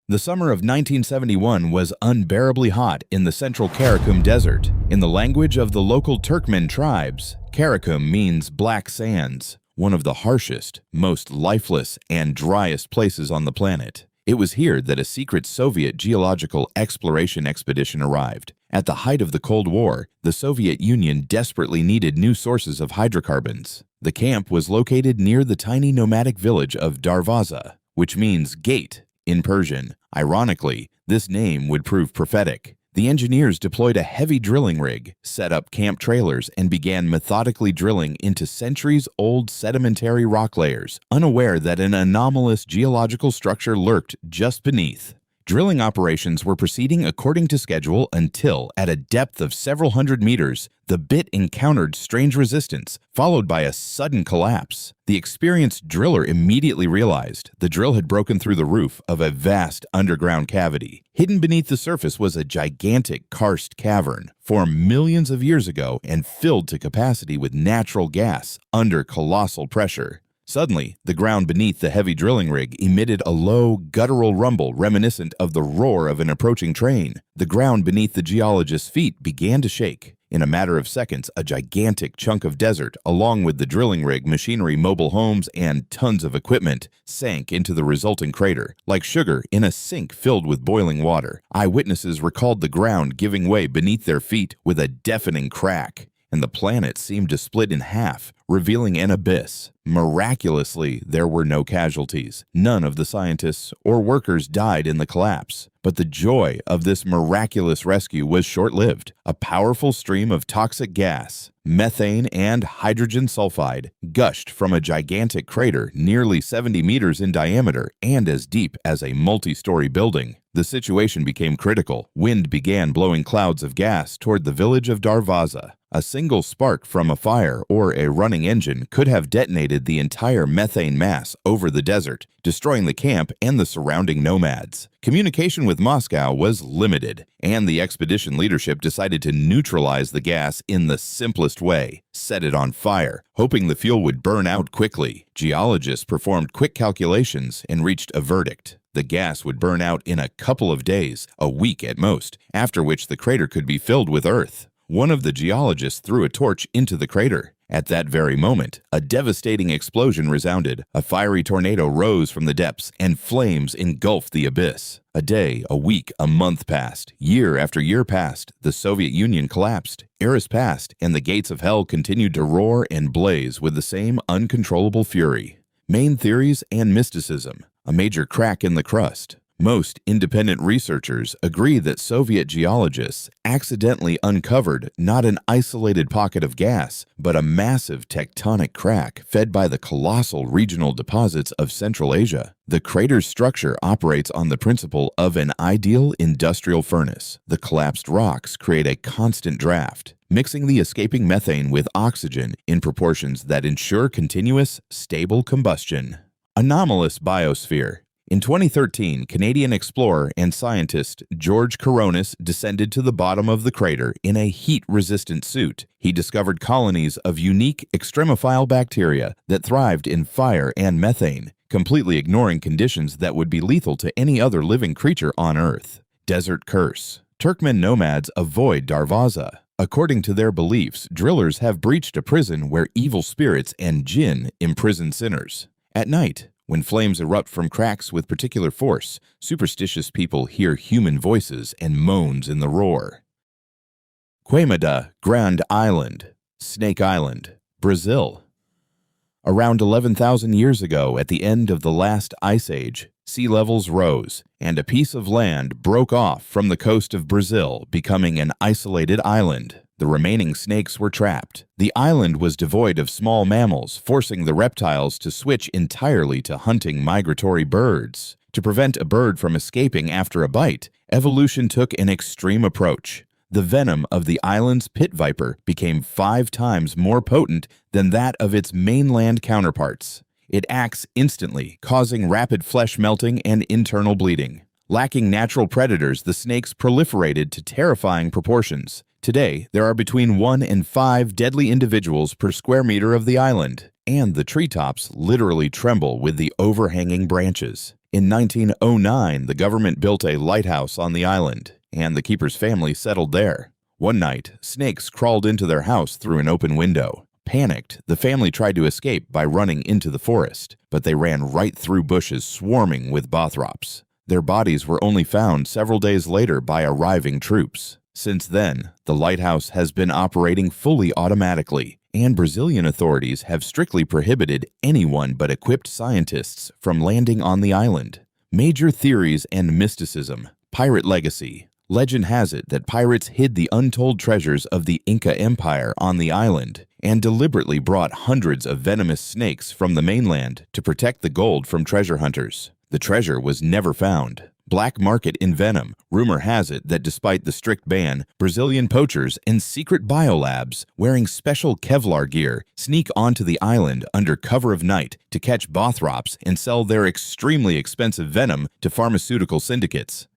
The summer of 1971 was unbearably hot in the central Karakum Desert. In the language of the local Turkmen tribes, Karakum means black sands, one of the harshest, most lifeless, and driest places on the planet. It was here that a secret Soviet geological exploration expedition arrived. At the height of the Cold War, the Soviet Union desperately needed new sources of hydrocarbons. The camp was located near the tiny nomadic village of Darvaza, which means gate in Persian. Ironically, this name would prove prophetic. The engineers deployed a heavy drilling rig, set up camp trailers, and began methodically drilling into centuries-old sedimentary rock layers, unaware that an anomalous geological structure lurked just beneath. Drilling operations were proceeding according to schedule until, at a depth of several hundred meters, the bit encountered strange resistance, followed by a sudden collapse. The experienced driller immediately realized the drill had broken through the roof of a vast underground cavity. Hidden beneath the surface was a gigantic karst cavern, formed millions of years ago and filled to capacity with natural gas under colossal pressure. Suddenly, the ground beneath the heavy drilling rig emitted a low, guttural rumble reminiscent of the roar of an approaching train. The ground beneath the geologist's feet began to shake. In a matter of seconds, a gigantic chunk of desert, along with the drilling rig, machinery, mobile homes, and tons of equipment, sank into the resulting crater, like sugar in a sink filled with boiling water. Eyewitnesses recalled the ground giving way beneath their feet with a deafening crack, and the planet seemed to split in half, revealing an abyss. Miraculously, there were no casualties. None of the scientists or workers died in the collapse. But the joy of this miraculous rescue was short-lived. A powerful stream of toxic gas, methane and hydrogen sulfide, gushed from a gigantic crater nearly 70 meters in diameter and as deep as a multi-story building. The situation became critical. Wind began blowing clouds of gas toward the village of Darvaza. A single spark from a fire or a running engine could have detonated the entire methane mass over the desert, destroying the camp and the surrounding nomads. Communication with Moscow was limited, and the expedition leadership decided to neutralize the gas in the simplest way: set it on fire, hoping the fuel would burn out quickly. Geologists performed quick calculations and reached a verdict. The gas would burn out in a couple of days, a week at most, after which the crater could be filled with earth. One of the geologists threw a torch into the crater. At that very moment, a devastating explosion resounded. A fiery tornado rose from the depths, and flames engulfed the abyss. A day, a week, a month passed. Year after year passed. The Soviet Union collapsed. Eras passed, and the gates of hell continued to roar and blaze with the same uncontrollable fury. Main theories and mysticism. A major crack in the crust. Most independent researchers agree that Soviet geologists accidentally uncovered not an isolated pocket of gas, but a massive tectonic crack fed by the colossal regional deposits of Central Asia. The crater's structure operates on the principle of an ideal industrial furnace. The collapsed rocks create a constant draft, mixing the escaping methane with oxygen in proportions that ensure continuous, stable combustion. Anomalous biosphere. In 2013, Canadian explorer and scientist George Coronis descended to the bottom of the crater in a heat-resistant suit. He discovered colonies of unique extremophile bacteria that thrived in fire and methane, completely ignoring conditions that would be lethal to any other living creature on Earth. Desert curse. Turkmen nomads avoid Darvaza. According to their beliefs, drillers have breached a prison where evil spirits and jinn imprison sinners. At night, when flames erupt from cracks with particular force, superstitious people hear human voices and moans in the roar. Queimada Grand Island, Snake Island, Brazil. Around 11,000 years ago, at the end of the last ice age, sea levels rose, and a piece of land broke off from the coast of Brazil, becoming an isolated island. The remaining snakes were trapped. The island was devoid of small mammals, forcing the reptiles to switch entirely to hunting migratory birds. To prevent a bird from escaping after a bite, evolution took an extreme approach. The venom of the island's pit viper became 5 times more potent than that of its mainland counterparts. It acts instantly, causing rapid flesh melting and internal bleeding. Lacking natural predators, the snakes proliferated to terrifying proportions. Today, there are between 1 and 5 deadly individuals per square meter of the island, and the treetops literally tremble with the overhanging branches. In 1909, the government built a lighthouse on the island, and the keeper's family settled there. One night, snakes crawled into their house through an open window. Panicked, the family tried to escape by running into the forest, but they ran right through bushes swarming with bothrops. Their bodies were only found several days later by arriving troops. Since then, the lighthouse has been operating fully automatically, and Brazilian authorities have strictly prohibited anyone but equipped scientists from landing on the island. Major theories and mysticism. Pirate legacy. Legend has it that pirates hid the untold treasures of the Inca Empire on the island and deliberately brought hundreds of venomous snakes from the mainland to protect the gold from treasure hunters. The treasure was never found. Black market in venom. Rumor has it that despite the strict ban, Brazilian poachers and secret biolabs wearing special Kevlar gear sneak onto the island under cover of night to catch bothrops and sell their extremely expensive venom to pharmaceutical syndicates.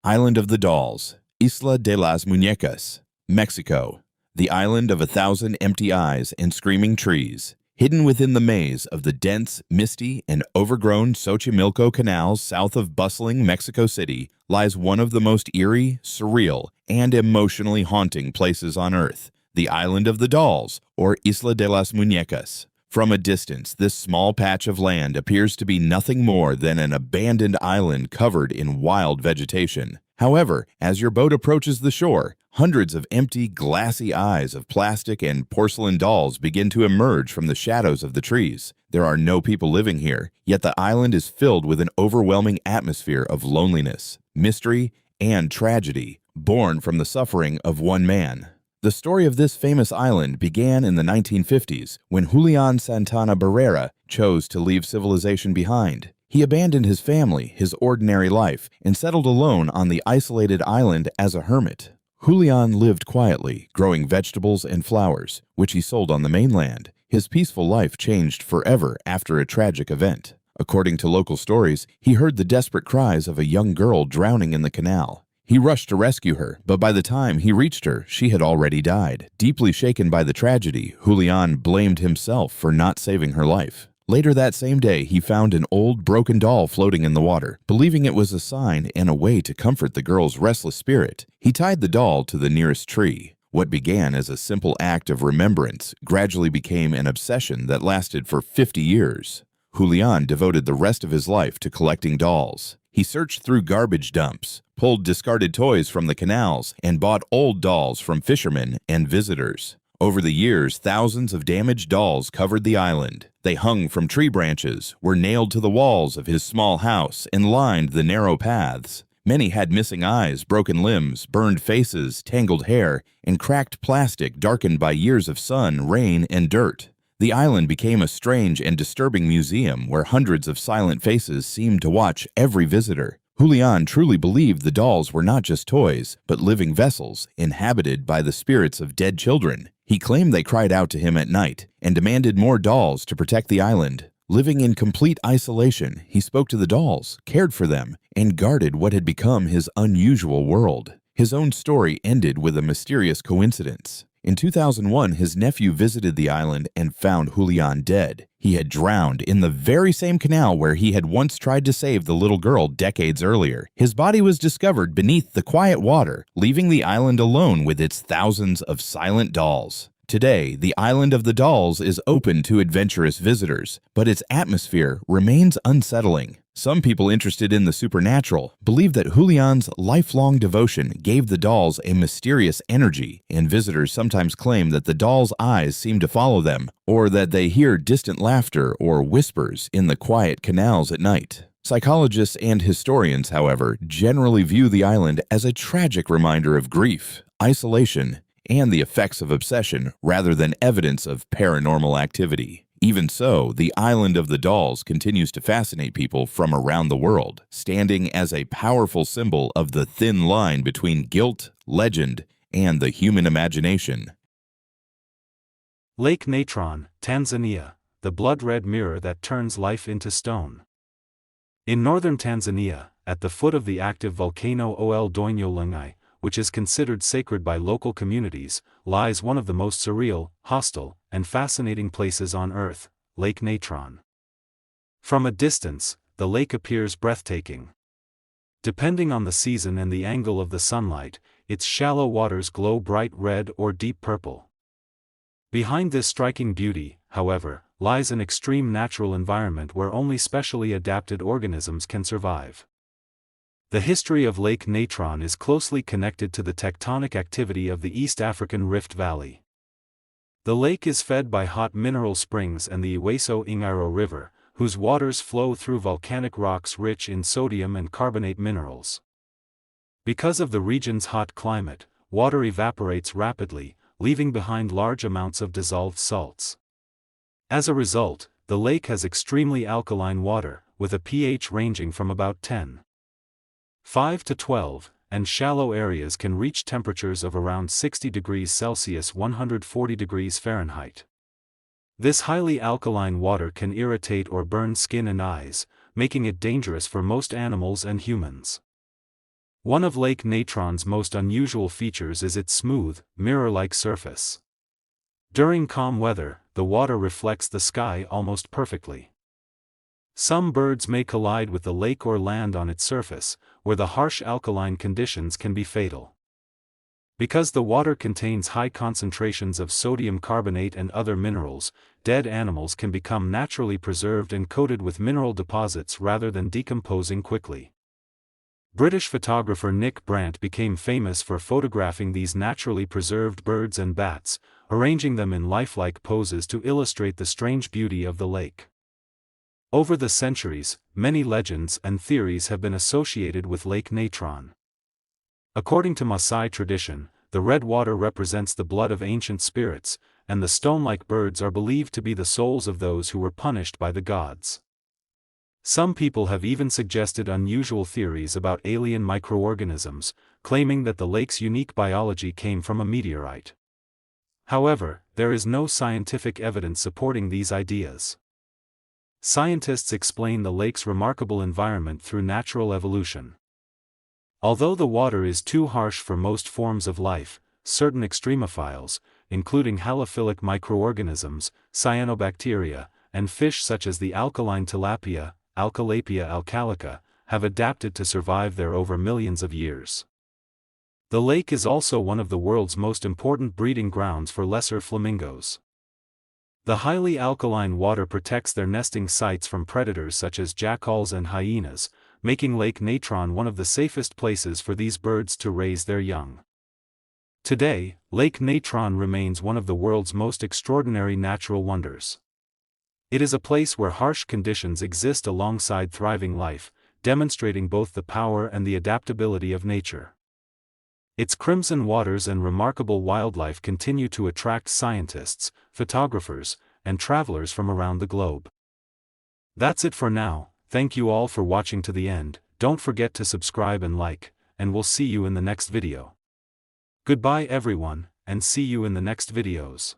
Island of the Dolls, Isla de las Muñecas, Mexico. The island of 1,000 empty eyes and screaming trees. Hidden within the maze of the dense, misty, and overgrown Xochimilco canals south of bustling Mexico City lies one of the most eerie, surreal, and emotionally haunting places on Earth, the Island of the Dolls, or Isla de las Muñecas. From a distance, this small patch of land appears to be nothing more than an abandoned island covered in wild vegetation. However, as your boat approaches the shore, hundreds of empty, glassy eyes of plastic and porcelain dolls begin to emerge from the shadows of the trees. There are no people living here, yet the island is filled with an overwhelming atmosphere of loneliness, mystery, and tragedy, born from the suffering of one man. The story of this famous island began in the 1950s when Julian Santana Barrera chose to leave civilization behind. He abandoned his family, his ordinary life, and settled alone on the isolated island as a hermit. Julian lived quietly, growing vegetables and flowers, which he sold on the mainland. His peaceful life changed forever after a tragic event. According to local stories, he heard the desperate cries of a young girl drowning in the canal. He rushed to rescue her, but by the time he reached her, she had already died. Deeply shaken by the tragedy, Julian blamed himself for not saving her life. Later that same day, he found an old, broken doll floating in the water. Believing it was a sign and a way to comfort the girl's restless spirit, he tied the doll to the nearest tree. What began as a simple act of remembrance gradually became an obsession that lasted for 50 years. Julian devoted the rest of his life to collecting dolls. He searched through garbage dumps, pulled discarded toys from the canals, and bought old dolls from fishermen and visitors. Over the years, thousands of damaged dolls covered the island. They hung from tree branches, were nailed to the walls of his small house, and lined the narrow paths. Many had missing eyes, broken limbs, burned faces, tangled hair, and cracked plastic darkened by years of sun, rain, and dirt. The island became a strange and disturbing museum where hundreds of silent faces seemed to watch every visitor. Julian truly believed the dolls were not just toys, but living vessels inhabited by the spirits of dead children. He claimed they cried out to him at night and demanded more dolls to protect the island. Living in complete isolation, he spoke to the dolls, cared for them, and guarded what had become his unusual world. His own story ended with a mysterious coincidence. In 2001, his nephew visited the island and found Julian dead. He had drowned in the very same canal where he had once tried to save the little girl decades earlier. His body was discovered beneath the quiet water, leaving the island alone with its thousands of silent dolls. Today, the Island of the Dolls is open to adventurous visitors, but its atmosphere remains unsettling. Some people interested in the supernatural believe that Julian's lifelong devotion gave the dolls a mysterious energy, and visitors sometimes claim that the dolls' eyes seem to follow them, or that they hear distant laughter or whispers in the quiet canals at night. Psychologists and historians, however, generally view the island as a tragic reminder of grief, isolation, and the effects of obsession rather than evidence of paranormal activity. Even so, the Island of the Dolls continues to fascinate people from around the world, standing as a powerful symbol of the thin line between guilt, legend, and the human imagination. Lake Natron, Tanzania, the blood-red mirror that turns life into stone. In northern Tanzania, at the foot of the active volcano Ol Doinyo Lungai, which is considered sacred by local communities, lies one of the most surreal, hostile, and fascinating places on Earth, Lake Natron. From a distance, the lake appears breathtaking. Depending on the season and the angle of the sunlight, its shallow waters glow bright red or deep purple. Behind this striking beauty, however, lies an extreme natural environment where only specially adapted organisms can survive. The history of Lake Natron is closely connected to the tectonic activity of the East African Rift Valley. The lake is fed by hot mineral springs and the Iweso-Ingiro River, whose waters flow through volcanic rocks rich in sodium and carbonate minerals. Because of the region's hot climate, water evaporates rapidly, leaving behind large amounts of dissolved salts. As a result, the lake has extremely alkaline water, with a pH ranging from about 10.5 to 12, and shallow areas can reach temperatures of around 60 degrees Celsius (140 degrees Fahrenheit). This highly alkaline water can irritate or burn skin and eyes, making it dangerous for most animals and humans. One of Lake Natron's most unusual features is its smooth, mirror-like surface. During calm weather, the water reflects the sky almost perfectly. Some birds may collide with the lake or land on its surface, where the harsh alkaline conditions can be fatal. Because the water contains high concentrations of sodium carbonate and other minerals, dead animals can become naturally preserved and coated with mineral deposits rather than decomposing quickly. British photographer Nick Brandt became famous for photographing these naturally preserved birds and bats, arranging them in lifelike poses to illustrate the strange beauty of the lake. Over the centuries, many legends and theories have been associated with Lake Natron. According to Maasai tradition, the red water represents the blood of ancient spirits, and the stone-like birds are believed to be the souls of those who were punished by the gods. Some people have even suggested unusual theories about alien microorganisms, claiming that the lake's unique biology came from a meteorite. However, there is no scientific evidence supporting these ideas. Scientists explain the lake's remarkable environment through natural evolution. Although the water is too harsh for most forms of life, certain extremophiles, including halophilic microorganisms, cyanobacteria, and fish such as the alkaline tilapia, Alcalapia alcalica, have adapted to survive there over millions of years. The lake is also one of the world's most important breeding grounds for lesser flamingos. The highly alkaline water protects their nesting sites from predators such as jackals and hyenas, making Lake Natron one of the safest places for these birds to raise their young. Today, Lake Natron remains one of the world's most extraordinary natural wonders. It is a place where harsh conditions exist alongside thriving life, demonstrating both the power and the adaptability of nature. Its crimson waters and remarkable wildlife continue to attract scientists, photographers, and travelers from around the globe. That's it for now. Thank you all for watching to the end. Don't forget to subscribe and like, and we'll see you in the next video. Goodbye everyone, and see you in the next videos.